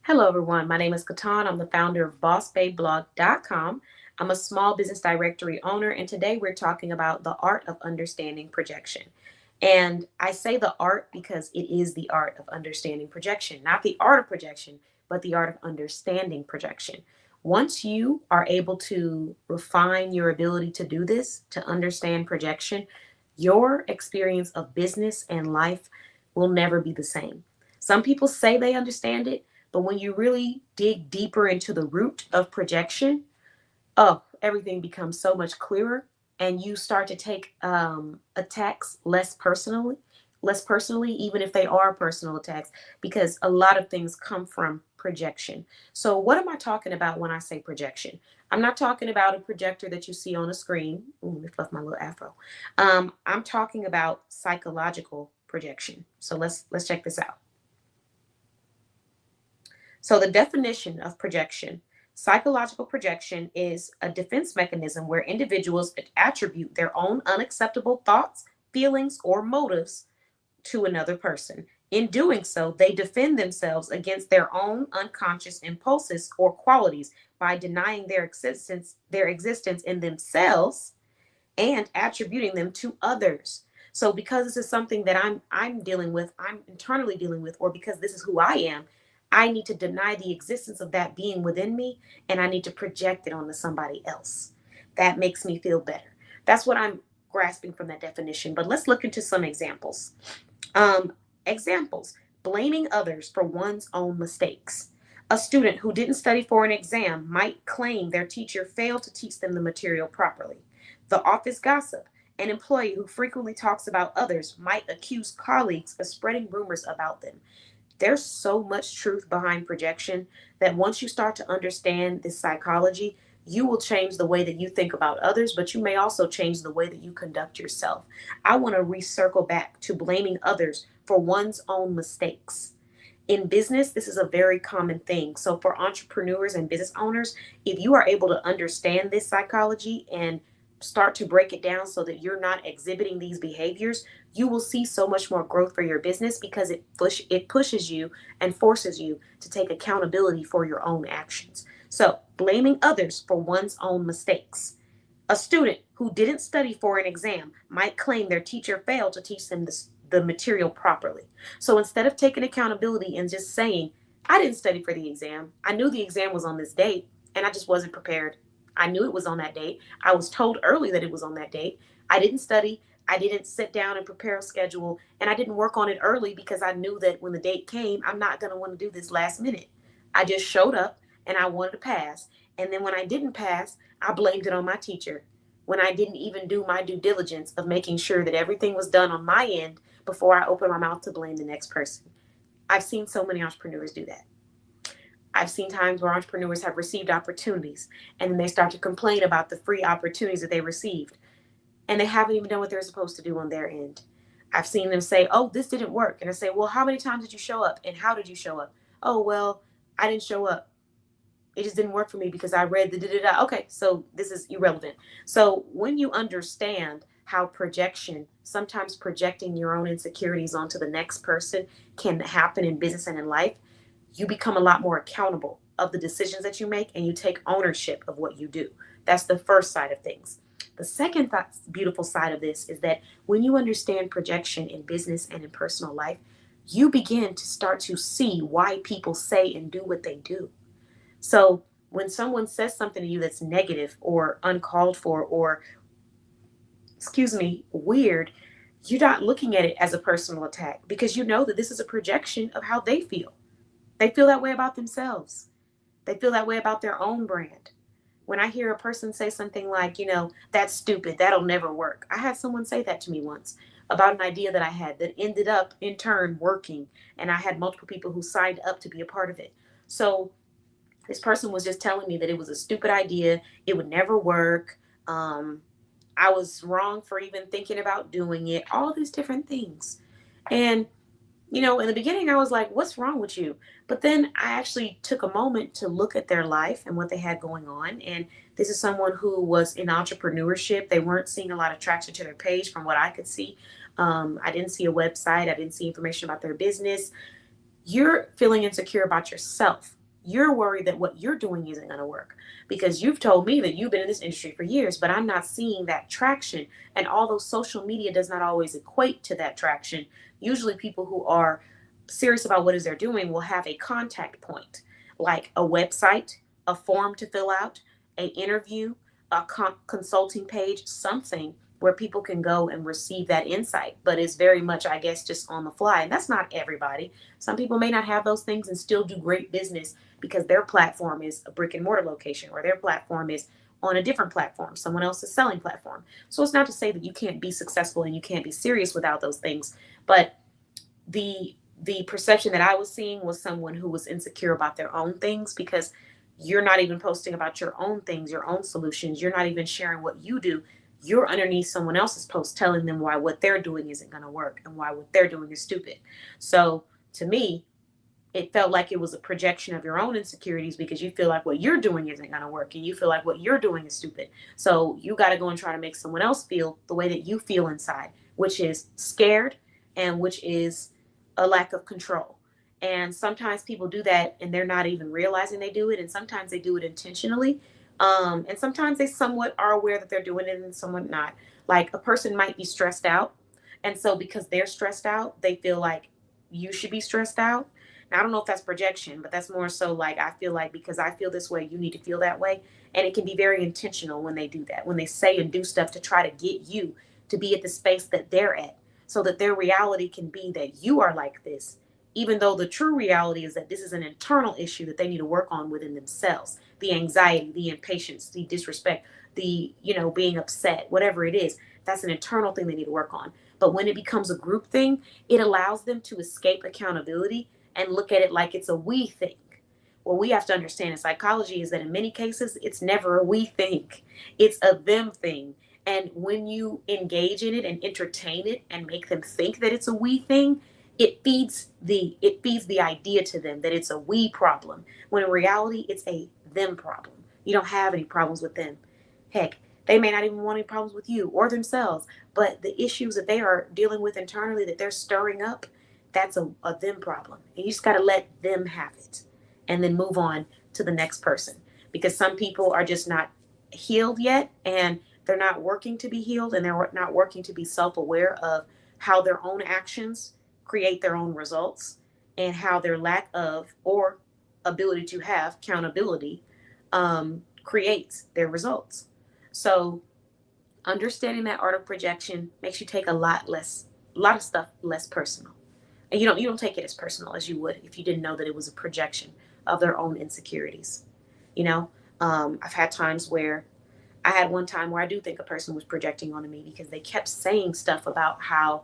Hello, everyone. My name is Katan. I'm the founder of BossBabeBlog.com. I'm a small business directory owner, and today we're talking about the art of understanding projection. And I say the art because it is the art of understanding projection, not the art of projection, but the art of understanding projection. Once you are able to refine your ability to do this, to understand projection, your experience of business and life will never be the same. Some people say they understand it, but when you really dig deeper into the root of projection, oh, everything becomes so much clearer, and you start to take attacks less personally, even if they are personal attacks, because a lot of things come from projection. So, what am I talking about when I say projection? I'm not talking about a projector that you see on a screen. Ooh, lift off my little afro. I'm talking about psychological projection. So let's check this out. So, the definition of projection: psychological projection is a defense mechanism where individuals attribute their own unacceptable thoughts, feelings, or motives to another person. In doing so, they defend themselves against their own unconscious impulses or qualities by denying their existence in themselves and attributing them to others. So because this is something that I'm dealing with, I'm internally dealing with, or because this is who I am, I need to deny the existence of that being within me, and I need to project it onto somebody else. That makes me feel better. That's what I'm grasping from that definition. But let's look into some examples. Um, Examples: blaming others for one's own mistakes. A student who didn't study for an exam might claim their teacher failed to teach them the material properly. The office gossip: an employee who frequently talks about others might accuse colleagues of spreading rumors about them. There's so much truth behind projection that once you start to understand this psychology, you will change the way that you think about others, but you may also change the way that you conduct yourself. I want to recircle back to blaming others for one's own mistakes. In business, this is a very common thing. So, for entrepreneurs and business owners, if you are able to understand this psychology and start to break it down so that you're not exhibiting these behaviors, you will see so much more growth for your business because it pushes you and forces you to take accountability for your own actions. So, blaming others for one's own mistakes. A student who didn't study for an exam might claim their teacher failed to teach them the material properly. So instead of taking accountability and just saying, I didn't study for the exam, I knew the exam was on this date and I just wasn't prepared. I knew it was on that date. I was told early that it was on that date. I didn't study. I didn't sit down and prepare a schedule, and I didn't work on it early because I knew that when the date came, I'm not going to want to do this last minute. I just showed up and I wanted to pass. And then when I didn't pass, I blamed it on my teacher when I didn't even do my due diligence of making sure that everything was done on my end before I opened my mouth to blame the next person. I've seen so many entrepreneurs do that. I've seen times where entrepreneurs have received opportunities and then they start to complain about the free opportunities that they received, and they haven't even done what they're supposed to do on their end. I've seen them say, oh, this didn't work. And I say, well, how many times did you show up and how did you show up? Oh, well, I didn't show up. It just didn't work for me because I read the da da da. Okay, so this is irrelevant. So when you understand how projection, sometimes projecting your own insecurities onto the next person, can happen in business and in life, you become a lot more accountable of the decisions that you make and you take ownership of what you do. That's the first side of things. The second beautiful side of this is that when you understand projection in business and in personal life, you begin to start to see why people say and do what they do. So when someone says something to you that's negative or uncalled for or, excuse me, weird, you're not looking at it as a personal attack because you know that this is a projection of how they feel. They feel that way about themselves. They feel that way about their own brand. When I hear a person say something like, that's stupid, that'll never work. I had someone say that to me once about an idea that I had that ended up in turn working, and I had multiple people who signed up to be a part of it. So this person was just telling me that it was a stupid idea, it would never work. I was wrong for even thinking about doing it, all these different things. And in the beginning, I was like, what's wrong with you? But then I actually took a moment to look at their life and what they had going on. And this is someone who was in entrepreneurship. They weren't seeing a lot of traction to their page from what I could see. I didn't see a website, I didn't see information about their business. You're feeling insecure about yourself. You're worried that what you're doing isn't going to work because you've told me that you've been in this industry for years, but I'm not seeing that traction. And although social media does not always equate to that traction, usually people who are serious about what is they're doing will have a contact point, like a website, a form to fill out, a interview, a consulting page, something where people can go and receive that insight. But it's very much, I guess, just on the fly. And that's not everybody. Some people may not have those things and still do great business because their platform is a brick and mortar location, or their platform is on a different platform, someone else's selling platform. So it's not to say that you can't be successful and you can't be serious without those things, but the perception that I was seeing was someone who was insecure about their own things, because you're not even posting about your own things, your own solutions. You're not even sharing what you do. You're underneath someone else's post telling them why what they're doing isn't going to work and why what they're doing is stupid. So to me, it felt like it was a projection of your own insecurities because you feel like what you're doing isn't going to work and you feel like what you're doing is stupid. So you got to go and try to make someone else feel the way that you feel inside, which is scared and which is a lack of control. And sometimes people do that and they're not even realizing they do it. And sometimes they do it intentionally. And sometimes they somewhat are aware that they're doing it and somewhat not. Like a person might be stressed out. And so because they're stressed out, they feel like you should be stressed out. Now, I don't know if that's projection, but that's more so like I feel like because I feel this way, you need to feel that way. And it can be very intentional when they do that, when they say and do stuff to try to get you to be at the space that they're at, so that their reality can be that you are like this, even though the true reality is that this is an internal issue that they need to work on within themselves. The anxiety, the impatience, the disrespect, the, being upset, whatever it is, that's an internal thing they need to work on. But when it becomes a group thing, it allows them to escape accountability and look at it like it's a we thing. What we have to understand in psychology is that in many cases, it's never a we thing, it's a them thing. And when you engage in it and entertain it and make them think that it's a we thing, it feeds the idea to them that it's a we problem, when in reality it's a them problem. You don't have any problems with them. Heck, they may not even want any problems with you or themselves, but the issues that they are dealing with internally that they're stirring up, that's a them problem. And you just got to let them have it and then move on to the next person, because some people are just not healed yet, and they're not working to be healed, and they're not working to be self-aware of how their own actions create their own results, and how their lack of or ability to have accountability creates their results. So understanding that art of projection makes you take a lot of stuff less personal. And you don't take it as personal as you would if you didn't know that it was a projection of their own insecurities. You know, I've had times where I had one time where I do think a person was projecting onto me because they kept saying stuff about how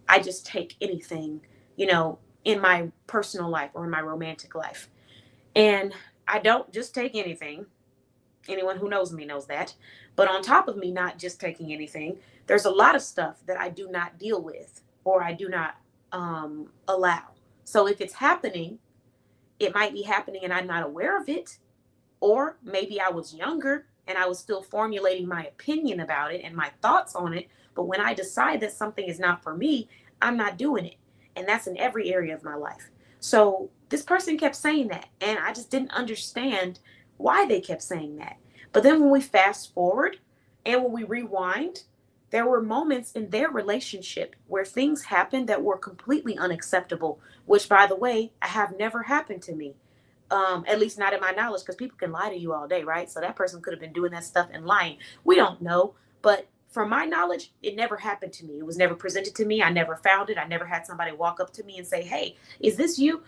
I just take anything, in my personal life or in my romantic life. And I don't just take anything. Anyone who knows me knows that. But on top of me not just taking anything, there's a lot of stuff that I do not deal with or I do not allow. So if it's happening, it might be happening and I'm not aware of it. Or maybe I was younger and I was still formulating my opinion about it and my thoughts on it. But when I decide that something is not for me, I'm not doing it. And that's in every area of my life. So this person kept saying that. And I just didn't understand why they kept saying that. But then when we fast forward and when we rewind, there were moments in their relationship where things happened that were completely unacceptable, which, by the way, have never happened to me. At least not in my knowledge, because people can lie to you all day, right? So that person could have been doing that stuff and lying. We don't know. But from my knowledge, it never happened to me. It was never presented to me. I never found it. I never had somebody walk up to me and say, hey, is this you?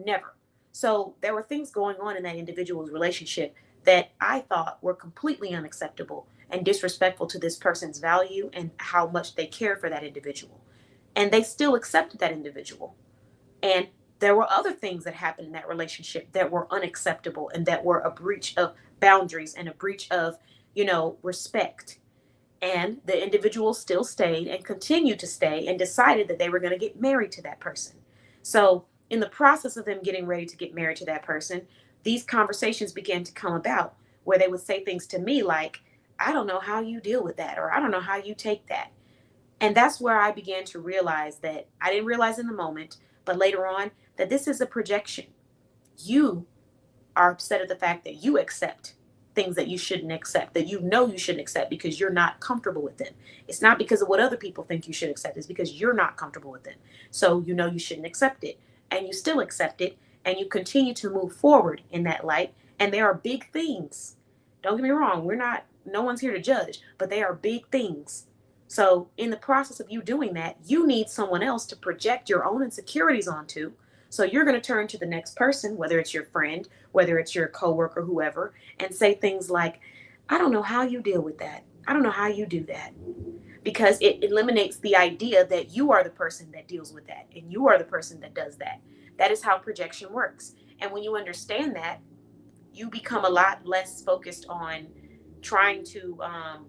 Never. So there were things going on in that individual's relationship that I thought were completely unacceptable and disrespectful to this person's value and how much they cared for that individual. And they still accepted that individual. And there were other things that happened in that relationship that were unacceptable and that were a breach of boundaries and a breach of, respect. And the individual still stayed and continued to stay and decided that they were going to get married to that person. So, in the process of them getting ready to get married to that person, these conversations began to come about where they would say things to me like, I don't know how you deal with that, or I don't know how you take that. And that's where I began to realize that I didn't realize in the moment, but later on, that this is a projection. You are upset at the fact that you accept things that you shouldn't accept, that you know you shouldn't accept because you're not comfortable with them. It's not because of what other people think you should accept, it's because you're not comfortable with them. So you know you shouldn't accept it, and you still accept it, and you continue to move forward in that light. And there are big things. Don't get me wrong, no one's here to judge, but they are big things. So in the process of you doing that, you need someone else to project your own insecurities onto. So you're going to turn to the next person, whether it's your friend, whether it's your coworker, whoever, and say things like, I don't know how you deal with that. I don't know how you do that. Because it eliminates the idea that you are the person that deals with that and you are the person that does that. That is how projection works. And when you understand that, you become a lot less focused on trying to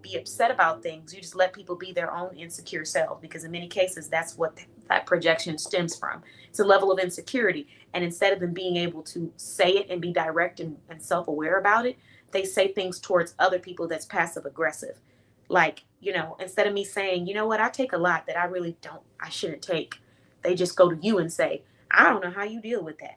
be upset about things. You just let people be their own insecure self, because in many cases, that's what that projection stems from. It's a level of insecurity. And instead of them being able to say it and be direct and self-aware about it, they say things towards other people that's passive aggressive. Like, instead of me saying, you know what, I take a lot that I shouldn't take. They just go to you and say, I don't know how you deal with that.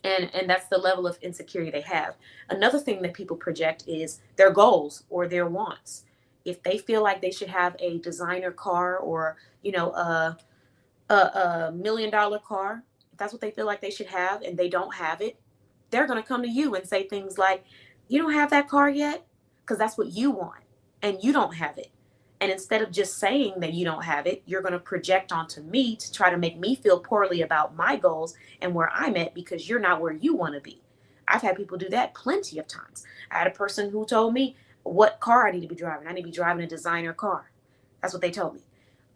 And that's the level of insecurity they have. Another thing that people project is their goals or their wants. If they feel like they should have a designer car, or a $1 million car, if that's what they feel like they should have and they don't have it, they're going to come to you and say things like, you don't have that car yet, because that's what you want and you don't have it. And instead of just saying that you don't have it, you're going to project onto me to try to make me feel poorly about my goals and where I'm at, because you're not where you want to be. I've had people do that plenty of times. I had a person who told me what car I need to be driving. I need to be driving a designer car. That's what they told me.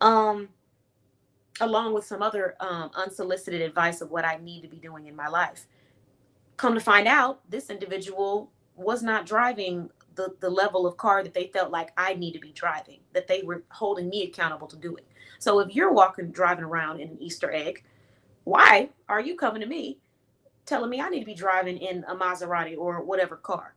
Along with some other unsolicited advice of what I need to be doing in my life. Come to find out, this individual was not driving the level of car that they felt like I need to be driving, that they were holding me accountable to doing. So if you're driving around in an Easter egg, why are you coming to me telling me I need to be driving in a Maserati or whatever car?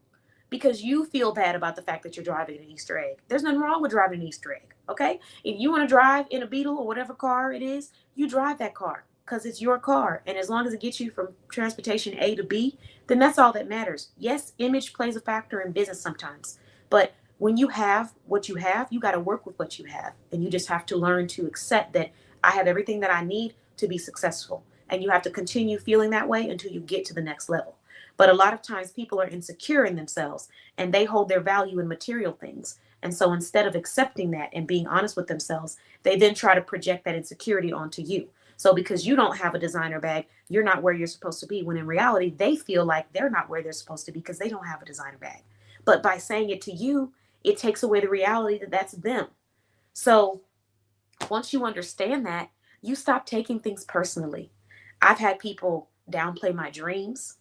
Because you feel bad about the fact that you're driving an Easter egg. There's nothing wrong with driving an Easter egg, okay? If you want to drive in a Beetle or whatever car it is, you drive that car because it's your car. And as long as it gets you from transportation A to B, then that's all that matters. Yes, image plays a factor in business sometimes, but when you have what you got to work with what you have. And you just have to learn to accept that I have everything that I need to be successful. And you have to continue feeling that way until you get to the next level. But a lot of times people are insecure in themselves and they hold their value in material things. And so instead of accepting that and being honest with themselves, they then try to project that insecurity onto you. So because you don't have a designer bag, you're not where you're supposed to be, when in reality, they feel like they're not where they're supposed to be because they don't have a designer bag. But by saying it to you, it takes away the reality that that's them. So once you understand that, you stop taking things personally. I've had people downplay my dreams.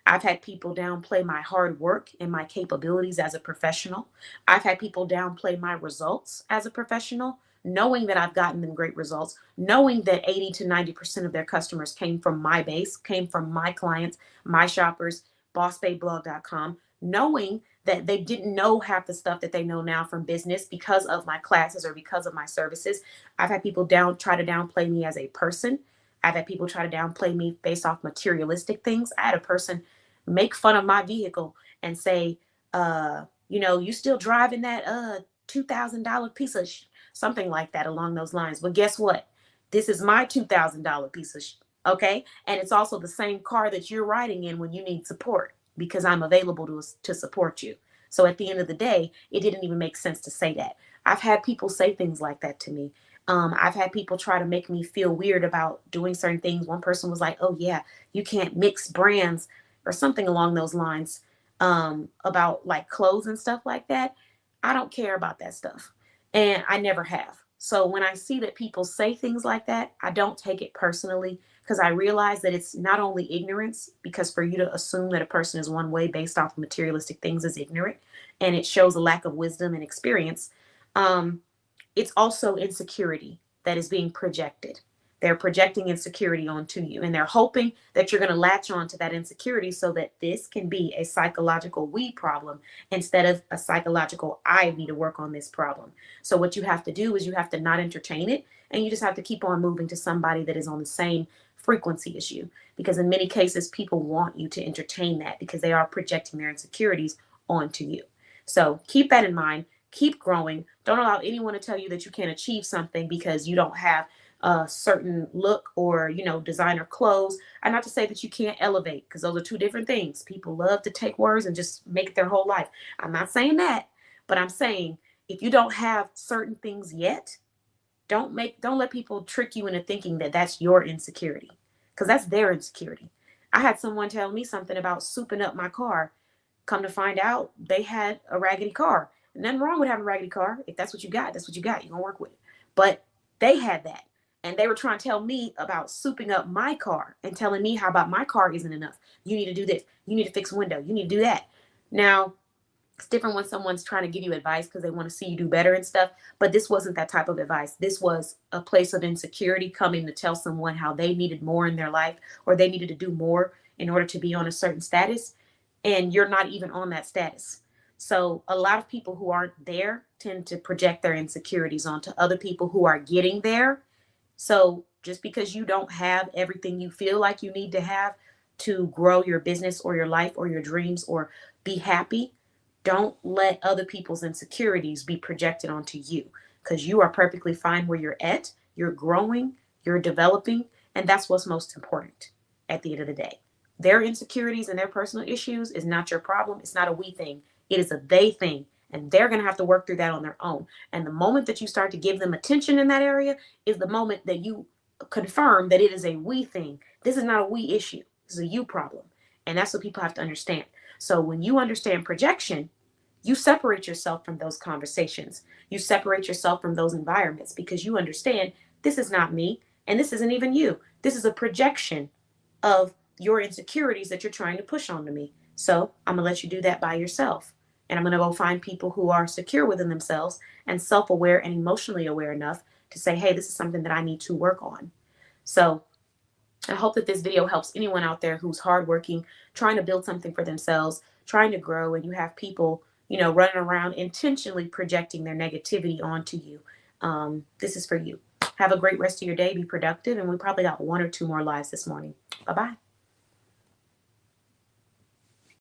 I've had people downplay my hard work and my capabilities as a professional. I've had people downplay my results as a professional, knowing that I've gotten them great results, knowing that 80 to 90% of their customers came from my base, came from my clients, my shoppers, bossbabeblog.com, knowing that they didn't know half the stuff that they know now from business because of my classes or because of my services. I've had people try to downplay me as a person. I've had people try to downplay me based off materialistic things. I had a person make fun of my vehicle and say, you still driving that $2,000 piece of something like that along those lines. But guess what? This is my $2,000 piece of okay? And it's also the same car that you're riding in when you need support, because I'm available to support you. So at the end of the day, it didn't even make sense to say that. I've had people say things like that to me. I've had people try to make me feel weird about doing certain things. One person was like, oh yeah, you can't mix brands or something along those lines, about like clothes and stuff like that. I don't care about that stuff. And I never have. So when I see that people say things like that, I don't take it personally, because I realize that it's not only ignorance, because for you to assume that a person is one way based off of materialistic things is ignorant, and it shows a lack of wisdom and experience. It's also insecurity that is being projected. They're projecting insecurity onto you, and they're hoping that you're going to latch on to that insecurity so that this can be a psychological we problem instead of a psychological I need to work on this problem. So what you have to do is you have to not entertain it, and you just have to keep on moving to somebody that is on the same frequency is you. Because in many cases, people want you to entertain that because they are projecting their insecurities onto you. So keep that in mind. Keep growing. Don't allow anyone to tell you that you can't achieve something because you don't have a certain look or, designer clothes. And not to say that you can't elevate, because those are two different things. People love to take words and just make it their whole life. I'm not saying that, but I'm saying if you don't have certain things yet, don't let people trick you into thinking that that's your insecurity, because that's their insecurity. I had someone tell me something about souping up my car. Come to find out, they had a raggedy car. Nothing wrong with having a raggedy car. If that's what you got, that's what you got. You're gonna work with it. But they had that. And they were trying to tell me about souping up my car and telling me how about my car isn't enough. You need to do this. You need to fix a window. You need to do that. Now, it's different when someone's trying to give you advice because they want to see you do better and stuff. But this wasn't that type of advice. This was a place of insecurity coming to tell someone how they needed more in their life or they needed to do more in order to be on a certain status. And you're not even on that status. So a lot of people who aren't there tend to project their insecurities onto other people who are getting there. So just because you don't have everything you feel like you need to have to grow your business or your life or your dreams or be happy, don't let other people's insecurities be projected onto you, because you are perfectly fine where you're at. You're growing, you're developing, and that's what's most important at the end of the day. Their insecurities and their personal issues is not your problem. It's not a we thing. It is a they thing. And they're going to have to work through that on their own. And the moment that you start to give them attention in that area is the moment that you confirm that it is a we thing. This is not a we issue. This is a you problem. And that's what people have to understand. So when you understand projection, you separate yourself from those conversations. You separate yourself from those environments because you understand this is not me and this isn't even you. This is a projection of your insecurities that you're trying to push onto me. So I'm going to let you do that by yourself. And I'm going to go find people who are secure within themselves and self-aware and emotionally aware enough to say, hey, this is something that I need to work on. So I hope that this video helps anyone out there who's hardworking, trying to build something for themselves, trying to grow, and you have people, running around intentionally projecting their negativity onto you. This is for you. Have a great rest of your day. Be productive. And we probably got 1 or 2 more lives this morning. Bye-bye.